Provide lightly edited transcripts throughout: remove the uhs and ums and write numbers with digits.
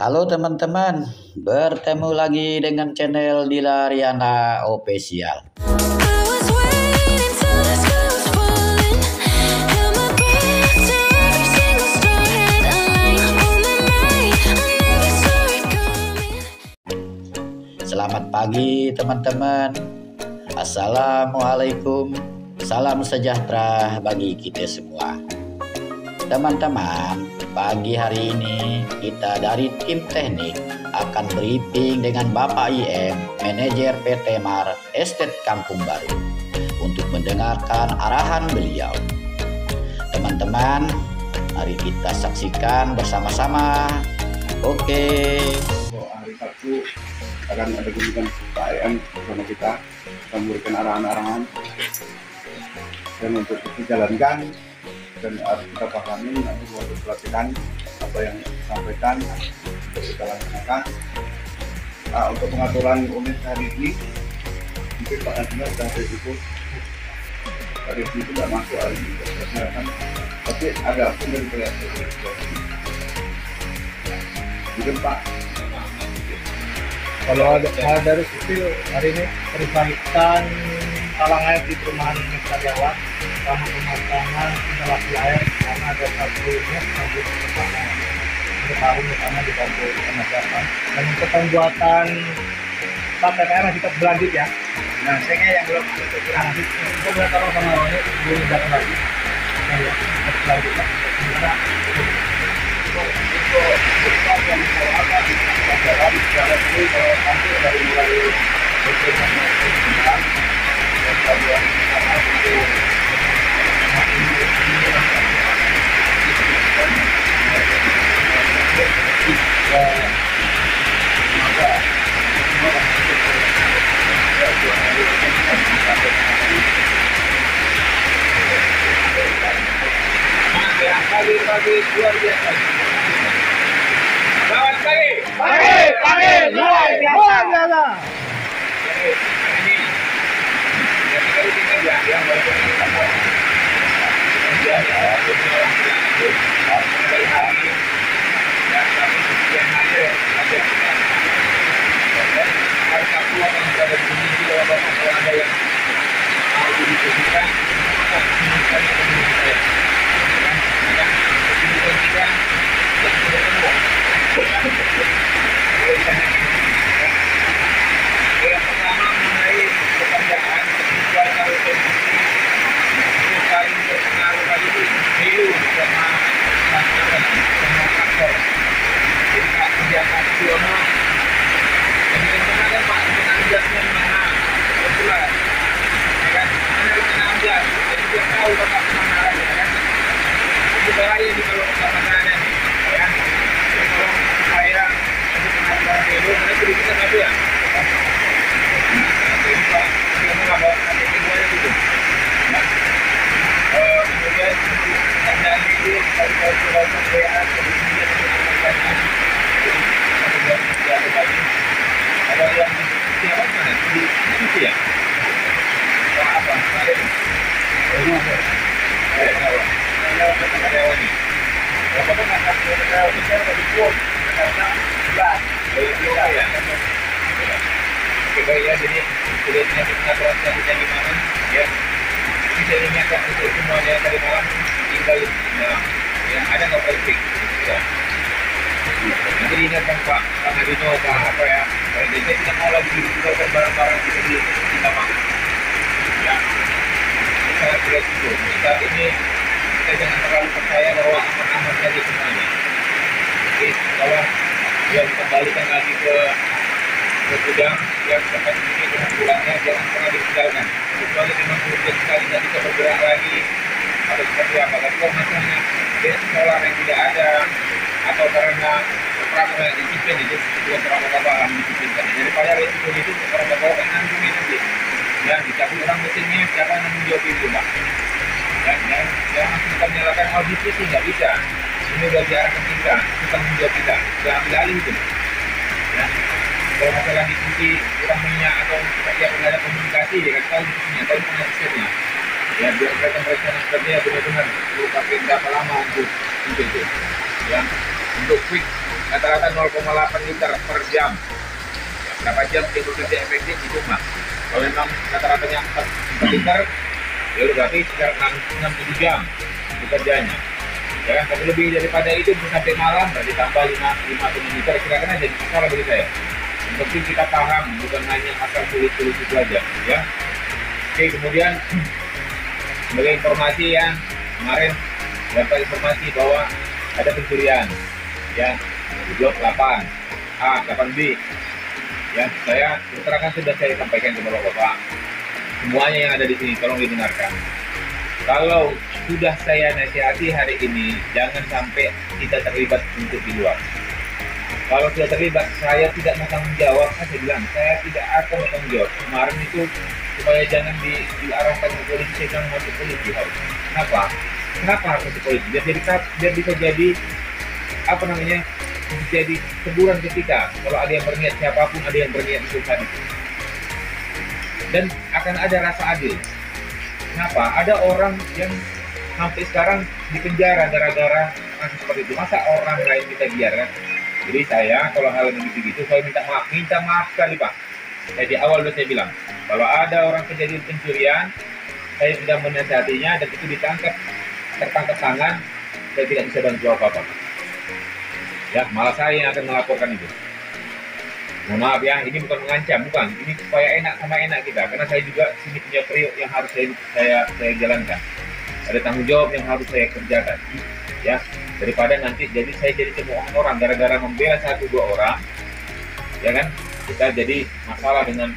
Halo teman-teman, bertemu lagi dengan channel Dila Riana Official. Selamat pagi teman-teman. Assalamualaikum. Salam sejahtera bagi kita semua. Teman-teman, pagi hari ini kita dari tim teknik akan briefing dengan Bapak IM, manajer PT Mar Estate Kampung Baru, untuk mendengarkan arahan beliau. Teman-teman, mari kita saksikan bersama-sama. Oke. Hari Sabtu akan ada kunjungan Pak IM bersama kita memberikan arahan-arahan dan untuk dijalankan dan harus kita pahami nanti waktu pelatihan apa yang disampaikan untuk kita laksanakan. Untuk pengaturan unit hari ini mungkin Pak Adina sudah ada ikut hari ini tidak masuk hari ini tapi ada pun dari mungkin Pak kalau ada dari sipil hari ini perbaikan talang air di perumahan karyawan sama pemasangan instalasi air karena ada satu unit sambil pemasangan untuk tahun utama dibantu pengajaran dan untuk pembuatan PPR masih tetap berlanjut ya. Nah, saya yang belum berlanjut kita boleh taruh sama orangnya belum datang lagi. Nah, ya, tetap berlanjut ya. Karena untuk yang apa di pelajaran secara ini kalau nanti dari mulai berkenan dan kalian sama untuk pagi luar biasa. Selamat pagi. Pagi luar biasa. Ini kali tinggal yang baru yang pertama mengenai pekerjaan paling berpengaruh kali ini milu sama kantor. Jadi Pak Sudiakan Siono yang rencanakan Pak dengan jasnya mana kebetulan ya kan mana dengan jas jadi dia tahu Bapak kemana lagi ya kan itu bahaya di kalau kesamaan ya kan jadi kalau saya untuk pengajaran dulu karena jadi kita nggak ya jadi Pak dia mau bawa nanti semuanya gitu kemudian ada itu kalau WA kemudian ada yang siapa mana di sini ya apa ada ini apa pun akan kita berkuat karena ya oke ya jadi sudah kita teruskan di mana ya bisa diingatkan untuk semuanya tadi malam tinggal yang ada nggak penting ya. Nanti diingatkan Pak Adino Pak apa ya jadi tidak mau lagi ditinggalkan barang-barang kita di taman ya kita jelas itu saat ini kita jangan terlalu percaya bahwa aman-aman saja semuanya. Jadi kalau yang dikembalikan lagi ke gudang yang tempat ini dengan pulangnya jangan pernah ditinggalkan kecuali memang sudah sekali tidak bisa bergerak lagi atau seperti apa. Tapi kalau misalnya dia sekolah yang tidak ada atau karena peraturan disiplin itu bukan orang bapak yang disiplinkan. Jadi pada resiko itu orang bapak kan nanggung nanti ya dicabut orang mesinnya siapa yang menjawab itu Pak ya jangan kita menyalahkan audit itu nggak bisa ini udah diarahkan kita menjawab kita jangan ambil alih itu ya. Kalau masalah diskusi kurang minyak atau seperti apa ada komunikasi dia kan tahu diskusinya tahu penasihatnya ya biar mereka sepertinya benar-benar perlu pakai berapa lama untuk itu ya untuk quick rata-rata 0,8 liter per jam. Berapa jam dia bekerja efektif itu mah. Kalau memang rata-ratanya 4 liter, ya udah berarti sekitar 6-7 jam bekerjanya. Ya kan, tapi lebih daripada itu sampai malam, berarti tambah 5 liter, kira-kira jadi masalah bagi saya. Yang penting kita paham, bukan hanya asal tulis-tulis itu aja, ya. Oke, kemudian sebagai informasi ya, kemarin dapat informasi bahwa ada pencurian, ya, di blok 8A, 8B. Ya, keterangan sudah saya sampaikan ke Bapak-Bapak. Semuanya yang ada di sini, tolong didengarkan. Kalau sudah saya nasihati hari ini, jangan sampai kita terlibat untuk di luar. Kalau sudah terlibat, saya tidak mau tanggung jawab. Saya bilang, saya tidak akan bertanggung jawab. Kemarin itu supaya jangan diarahkan ke polisi, saya bilang masuk polisi harus. Kenapa? Kenapa harus masuk polisi? Biar bisa jadi apa namanya? Jadi teguran ketika kalau ada yang berniat, siapapun ada yang berniat untuk itu, dan akan ada rasa adil. Kenapa? Ada orang yang sampai sekarang di penjara gara-gara kasus seperti itu. Masa orang lain kita biarkan? Jadi saya kalau hal yang begitu saya minta maaf sekali Pak. Di awal sudah saya bilang kalau ada orang kejadian pencurian, saya sudah menasihatinya dan itu tertangkap tangan, saya tidak bisa bantu apa-apa. Ya, malah saya yang akan melaporkan itu. Mohon maaf ya, ini bukan mengancam, bukan. Ini supaya enak sama enak kita, karena saya juga sini punya periuk yang harus saya jalankan. Ada tanggung jawab yang harus saya kerjakan. Ya, daripada nanti saya jadi cemoohan orang gara-gara membela 1-2 orang, ya kan? Kita jadi masalah dengan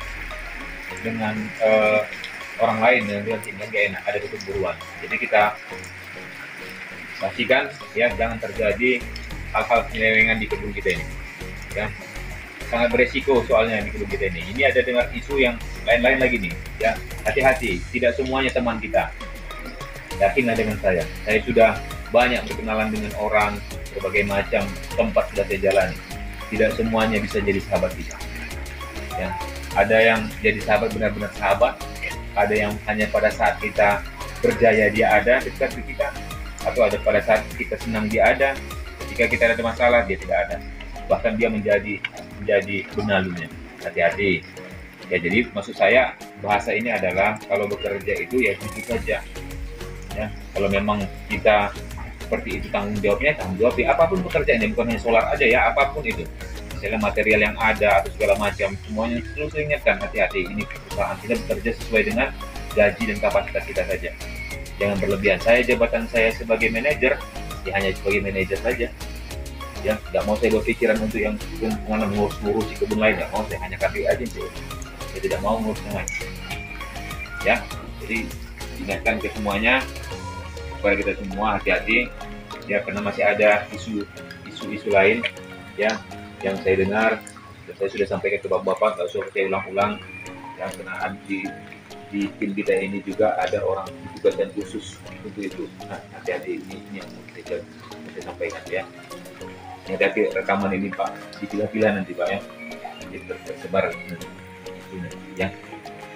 orang lain yang nggak enak, ada kecemburuan. Jadi kita pastikan ya jangan terjadi hal-hal penyelewengan di kebun kita ini, ya sangat beresiko soalnya di kebun kita ini. Ini ada dengar isu yang lain-lain lagi nih, ya hati-hati, tidak semuanya teman kita. Yakinlah dengan saya sudah banyak berkenalan dengan orang, berbagai macam tempat sudah saya jalani. Tidak semuanya bisa jadi sahabat kita. Ya, ada yang jadi sahabat benar-benar sahabat, ada yang hanya pada saat kita berjaya dia ada dekat di kita, atau ada pada saat kita senang dia ada. Jika kita ada masalah, dia tidak ada. Bahkan dia menjadi benalunya. Hati-hati. Ya, jadi maksud saya bahasa ini adalah kalau bekerja itu ya jujur saja. Ya, kalau memang kita seperti itu tanggung jawab ya apapun pekerjaannya, bukan hanya solar aja ya, apapun itu. Misalnya material yang ada atau segala macam, semuanya terus ingatkan hati-hati. Ini perusahaan kita bekerja sesuai dengan gaji dan kapasitas kita saja. Jangan berlebihan. Jabatan saya sebagai manajer ya hanya sebagai manajer saja, ya nggak mau saya berpikiran untuk yang ngurus di kebun lain, nggak mau, saya hanya KPI aja sih, saya tidak mau ngurus yang lain, ya. Jadi ingatkan ke semuanya supaya kita semua hati-hati, ya karena masih ada isu lain, ya yang saya dengar dan saya sudah sampaikan ke bapak-bapak, nggak usah saya ulang-ulang, yang kenaan di tim kita ini juga ada orang ditugaskan khusus untuk itu. Nah, hati-hati, ini yang saya sampaikan ya. Hati-hati rekaman ini Pak, dipilah-pilah nanti Pak ya, tersebar ya.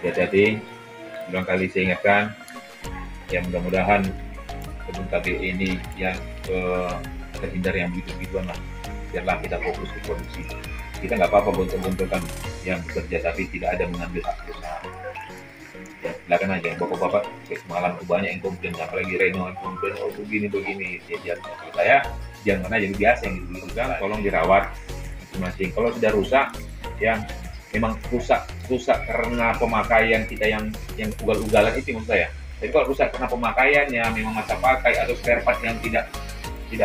Hati-hati, barangkali saya ingatkan, ya mudah-mudahan kebun KBI ini yang terhindar yang begitu-begituan lah. Biarlah kita fokus ke produksi. Kita nggak apa-apa bontok-bontokan yang bekerja, tapi tidak ada mengambil hak perusahaan. Ya, silakan aja bapak-bapak, semalam banyak yang komplain, apalagi Reno komplain, oh begini ya, saya jangan aja biasa yang gitu kan, tolong dirawat masing-masing. Kalau sudah rusak ya memang rusak karena pemakaian kita yang ugal-ugalan itu maksud saya. Jadi kalau rusak karena pemakaiannya memang masa pakai atau spare part yang tidak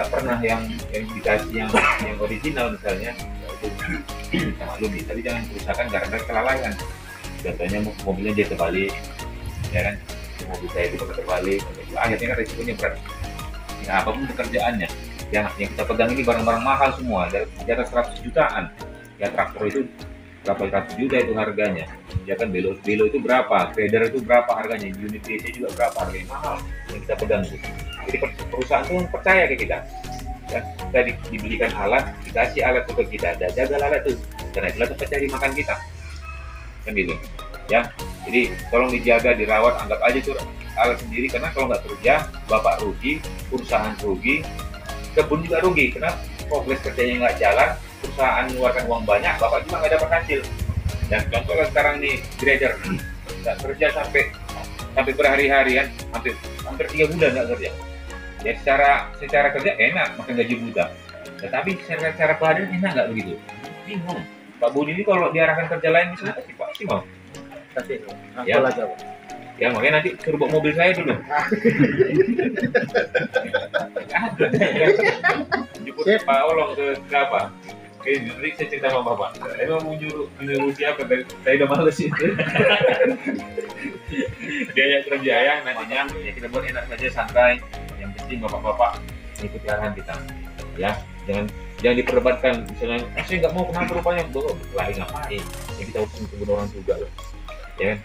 pernah yang dikasih yang original misalnya, itu maklumi, tapi jangan kerusakan gara-gara kelalaian. Contohnya mobilnya dia terbalik, ya kan, mobil saya itu terbalik, akhirnya kan resikonya berat. Ya, apapun pekerjaannya, yang kita pegang ini barang-barang mahal semua, di atas 100 jutaan. Ya traktor itu berapa ratus juta itu harganya, ya kan, belo itu berapa, grader itu berapa harganya, unit DC juga berapa harganya, mahal yang kita pegang itu. Jadi perusahaan itu percaya ke kita, ya, kita dibelikan alat, dikasih alat ke kita, dan jaga alat itu, karena itulah terpercaya makan kita. Kan gitu ya, jadi tolong dijaga, dirawat, anggap aja itu alat sendiri, karena kalau nggak kerja bapak rugi, perusahaan rugi, kebun juga rugi, karena progres kerjanya nggak jalan, perusahaan mengeluarkan uang banyak, bapak juga nggak dapat hasil. Dan contohnya sekarang nih grader nggak kerja sampai berhari-hari kan, hampir 3 bulan nggak kerja. Ya secara kerja enak, makan gaji buta. Tetapi secara pelatihan enak nggak begitu? Bingung. Pak Budi ini kalau diarahkan kerja lain misalnya pasti mau. Tapi Ya. apa lagi, Pak? Ya makanya nanti suruh bawa mobil saya dulu. Jemput Pak Olong ke apa? Nanti saya cerita sama Bapak. Saya mau menyuruh siapa? Saya udah males itu. Dia kerja ya nantinya ya kita buat enak saja santai. Yang penting bapak-bapak ikuti arahan kita. Ya, jangan diperdebatkan. Misalnya, saya nggak mau kenapa rupanya lari ngapain? Ya kita harus kebun orang juga loh. Ya kan?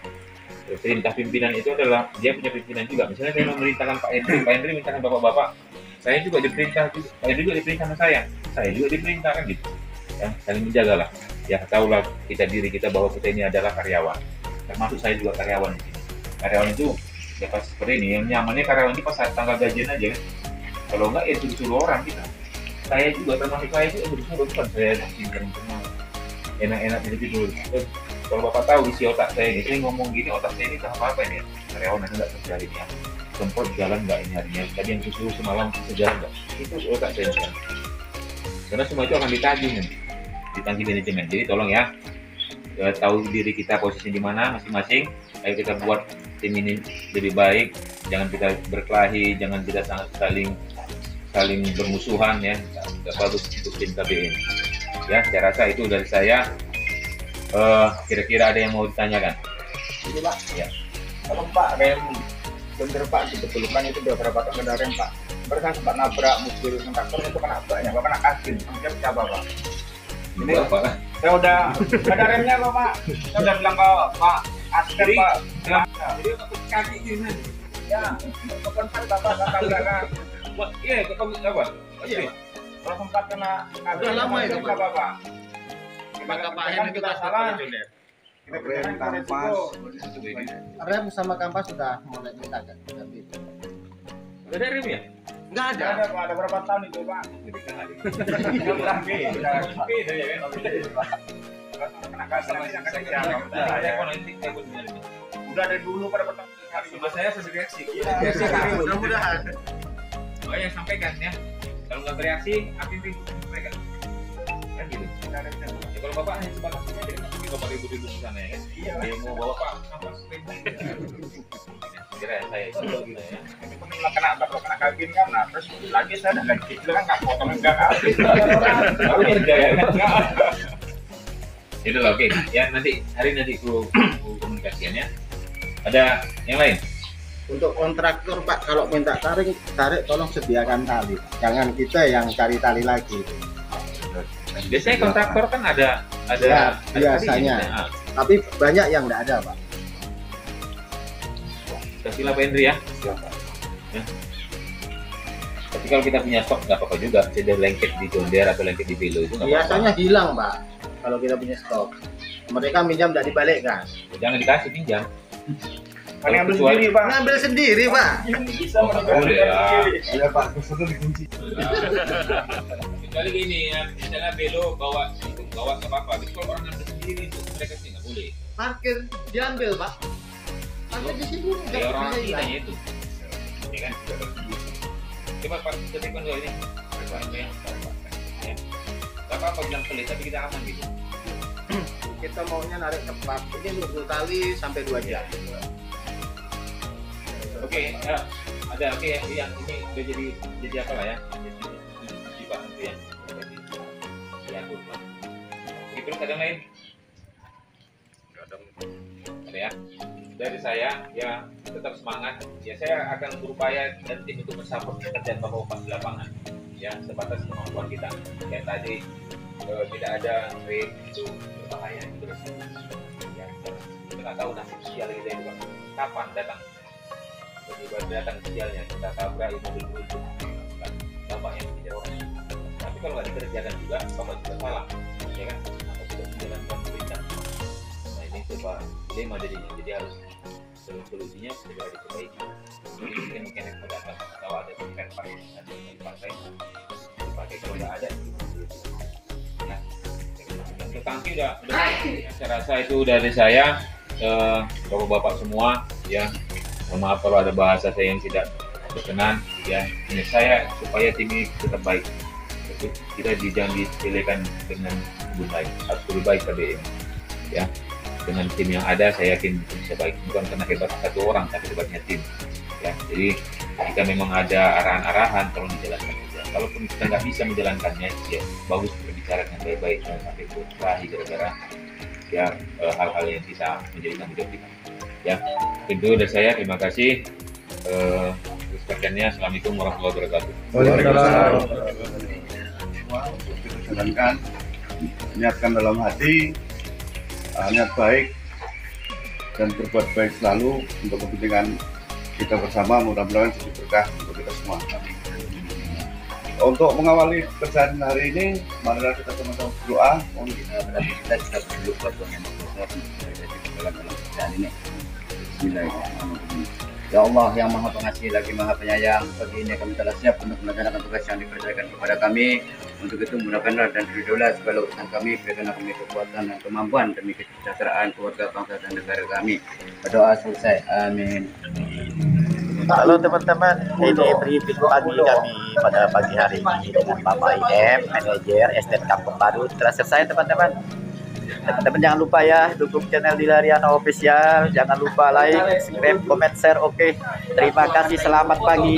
Perintah pimpinan itu adalah dia punya pimpinan juga. Misalnya saya memerintahkan Pak Hendri mintakan bapak-bapak. Saya juga diperintah, Pak Hendri juga diperintah sama saya juga diperintahkan gitu. Ya, saling menjaga lah. Ya tahulah diri kita bahwa kita ini adalah karyawan. Termasuk saya juga karyawan di sini. Karyawan itu ya pas seperti ini. Yang nyamannya karyawan ini pas tanggal gajian aja kan. Kalau enggak ya suruh orang kita. Saya juga termasuk saya itu suruh bukan saya simpen semua. Enak-enak gitu. Kalau bapak tahu isi otak saya ini, saya ngomong gini otak saya ini tahap apa ini ya? Karyawan itu nggak kerja hari ini ya. Sempat jalan nggak ini harinya? Tadi yang suruh semalam sejalan nggak? Itu otak saya kan. Karena semua itu akan ditagih nanti. Ditagih manajemen. Jadi tolong ya, tahu diri kita posisi di mana masing-masing. Ayo kita buat tim ini lebih baik. Jangan kita berkelahi, jangan kita saling bermusuhan ya. Nggak bagus untuk tim KBN. Ya, saya rasa itu dari saya. Kira-kira ada yang mau ditanyakan? Ini Pak, Ya. kalau Pak rem bener Pak dibetulkan itu udah berapa tahun ada rem Pak? Mereka sempat nabrak mobil traktor itu kena banyak, Pak kena kaki, kemudian siapa Pak? Ini apa? Saya udah ada remnya kok Pak. Saya udah bilang ke Pak Asep Pak. Jadi kaki gini. Ya, telepon saya Bapak kata belakang. Iya, kamu apa? Iya. Kalau sempat kena kaki, Udah lama itu, Pak. Bapak. Maka Pak Hen itu kita salah. Kita Rem, kerjakan kampas. resiko. rem sama kampas sudah mulai minta kan? Ganti. Udah ada rem ya? Enggak ada. Ada Pak, ada berapa tahun itu Pak? Beda ya kan? Kena kaki nanti akan dijaga. Udah dari dulu pada pertama kali. Sama saya sudah reaksi. Mudah-mudahan. Oh ya sampaikan ya. Kalau nggak bereaksi, aktifin mereka. Kan gitu. Ya, kalau bapak hanya sebatas saja, jadi nanti bapak ribut-ribut di sana ya kan? Iya. Dia mau bawa pak, apa sih? Kira saya itu gitu ya. Kena kaki kan, nah terus lagi saya udah lagi kecil kan nggak potong enggak habis. Baru kerja ya kan? Itu lah oke. Ya nanti ku komunikasian ya. Ada yang lain? Untuk kontraktor Pak, kalau minta tarik tolong sediakan tali. Jangan kita yang cari tali lagi. Biasanya kontraktor kan ada Ya, biasanya. tadi, ya. Tapi banyak yang enggak ada Pak. Kasihlah Pak Hendri ya. Ya. Tapi kalau kita punya stok nggak apa-apa juga. Bisa lengket di John Deere atau lengket di Velo itu nggak apa-apa. Biasanya hilang Pak. Kalau kita punya stok. Mereka minjam tidak dibalikkan. Jangan dikasih pinjam. Kan ngambil Kecuali- sendiri Pak. Ngambil sendiri Pak. Bisa Oh, nggak boleh ya. Iya Pak, sesuatu dikunci. Kecuali gini ya, misalnya Velo bawa nggak apa-apa. Tapi kalau orang ngambil sendiri itu mereka sih nggak boleh. Parkir diambil Pak. Parkir di sini Kayak nggak orang bisa kita hilang. itu, ya kan? Coba Pak, ketikkan dulu ini. Ya. Nggak apa-apa bilang pelit, tapi kita aman gitu. Kita maunya narik cepat. Ini nunggu tali sampai 2 jam. Oke, ya. Ada oke ya. Iya, ini udah jadi apa lah ya? Jadi Pak itu ya. Ya, aku. Oke, terus ada yang lain? Ada ya. Dari saya ya tetap semangat. Ya saya akan berupaya dan tim untuk mensupport pekerjaan bapak-bapak di lapangan. Ya sebatas kemampuan kita. Kayak tadi tidak ada rate itu berbahaya itu beresiko. Ya kita nggak tahu nasib sial kita itu kapan datang. Tiba-tiba datang sialnya kita tabrak mobil beruntung. Bapak yang tidak orang. Tapi kalau nggak dikerjakan juga bapak juga salah. Ya kan? Apa sudah menjalankan perintah. Nah ini coba dilema jadinya. Jadi harus solusinya segera diperbaiki. Mungkin pada atas kalau ada spare part yang ada di partai pakai, kalau nggak ada ya. Untuk tangki udah saya rasa itu dari saya, bapak-bapak semua ya. Mohon maaf kalau ada bahasa saya yang tidak berkenan ya. Ini saya supaya tim ini tetap baik. Kita jangan dipilihkan dengan lebih baik, harus lebih baik KBM ya. Dengan tim yang ada saya yakin bisa baik, bukan karena hebat satu orang tapi hebatnya tim ya. Jadi jika memang ada arahan-arahan tolong dijalankan saja. Kalaupun kita nggak bisa menjalankannya ya bagus berbicara dengan baik-baik, jangan sampai berkelahi gara-gara ya hal-hal yang bisa menjadi tanggung jawab kita ya. Itu dari saya, terima kasih. Sekiannya, assalamualaikum warahmatullahi wabarakatuh. Waalaikumsalam. Semua untuk kita jalankan, niatkan dalam hati, niat baik dan berbuat baik selalu untuk kepentingan kita bersama, mudah-mudahan jadi berkah untuk kita semua. Untuk mengawali kerjaan hari ini, marilah kita sama-sama berdoa. Kita berdoa buat Tuhan yang Maha Kuasa dalam kerjaan ini. Bismillahirrahmanirrahim. Ya Allah yang Maha Pengasih lagi Maha Penyayang, pagi ini kami telah siap untuk melaksanakan tugas yang dipercayakan kepada kami. Untuk itu mudahkanlah dan ridholah segala urusan kami, berikanlah kami kekuatan dan kemampuan demi kesejahteraan keluarga, bangsa dan negara kami. Berdoa selesai. Amin. Halo teman-teman, ini briefing pagi kami pada pagi hari ini dengan Bapak IM, manajer Estet Kampung Baru. Telah selesai teman-teman. Teman-teman jangan lupa ya dukung channel Dilariana Official. Jangan lupa like, subscribe, comment, share. Oke. Terima kasih. Selamat pagi.